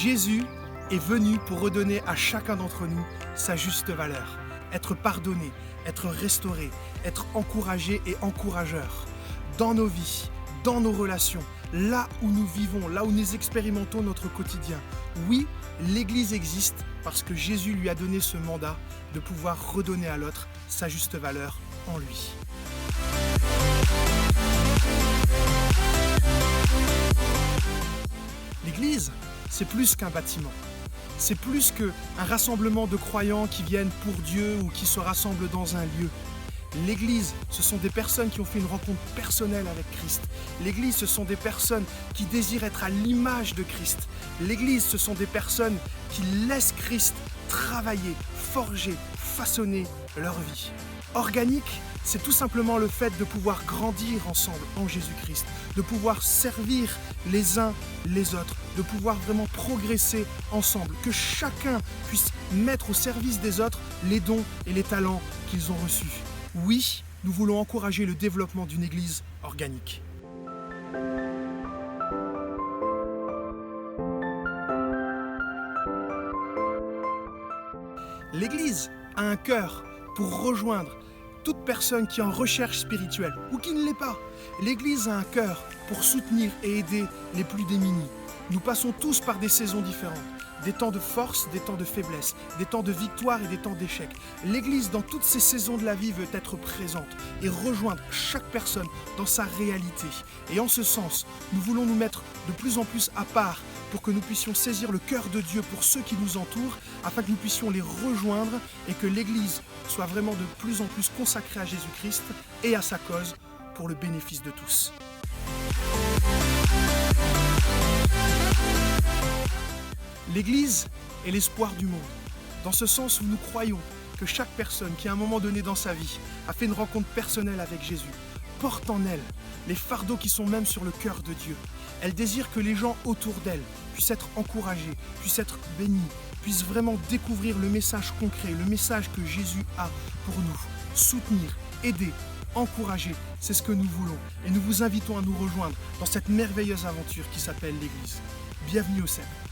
Jésus est venu pour redonner à chacun d'entre nous sa juste valeur. Être pardonné, être restauré, être encouragé et encourageur. Dans nos vies, dans nos relations, là où nous vivons, là où nous expérimentons notre quotidien. Oui, l'Église existe parce que Jésus lui a donné ce mandat de pouvoir redonner à l'autre sa juste valeur en lui. L'Église, c'est plus qu'un bâtiment. C'est plus qu'un rassemblement de croyants qui viennent pour Dieu ou qui se rassemblent dans un lieu. L'Église, ce sont des personnes qui ont fait une rencontre personnelle avec Christ. L'Église, ce sont des personnes qui désirent être à l'image de Christ. L'Église, ce sont des personnes qui laissent Christ travailler, forger, façonner leur vie. Organique, c'est tout simplement le fait de pouvoir grandir ensemble en Jésus-Christ, de pouvoir servir les uns les autres, de pouvoir vraiment progresser ensemble, que chacun puisse mettre au service des autres les dons et les talents qu'ils ont reçus. Oui, nous voulons encourager le développement d'une Église organique. L'Église a un cœur pour rejoindre toute personne qui est en recherche spirituelle ou qui ne l'est pas. L'Église a un cœur pour soutenir et aider les plus démunis. Nous passons tous par des saisons différentes, des temps de force, des temps de faiblesse, des temps de victoire et des temps d'échec. L'Église, dans toutes ces saisons de la vie, veut être présente et rejoindre chaque personne dans sa réalité. Et en ce sens, nous voulons nous mettre de plus en plus à part pour que nous puissions saisir le cœur de Dieu pour ceux qui nous entourent, afin que nous puissions les rejoindre et que l'Église soit vraiment de plus en plus consacrée à Jésus-Christ et à sa cause pour le bénéfice de tous. L'Église est l'espoir du monde, dans ce sens où nous croyons que chaque personne qui à un moment donné dans sa vie a fait une rencontre personnelle avec Jésus porte en elle les fardeaux qui sont même sur le cœur de Dieu. Elle désire que les gens autour d'elle puissent être encouragés, puissent être bénis, puissent vraiment découvrir le message concret, le message que Jésus a pour nous. Soutenir, aider, encourager, c'est ce que nous voulons. Et nous vous invitons à nous rejoindre dans cette merveilleuse aventure qui s'appelle l'Église. Bienvenue au CEP.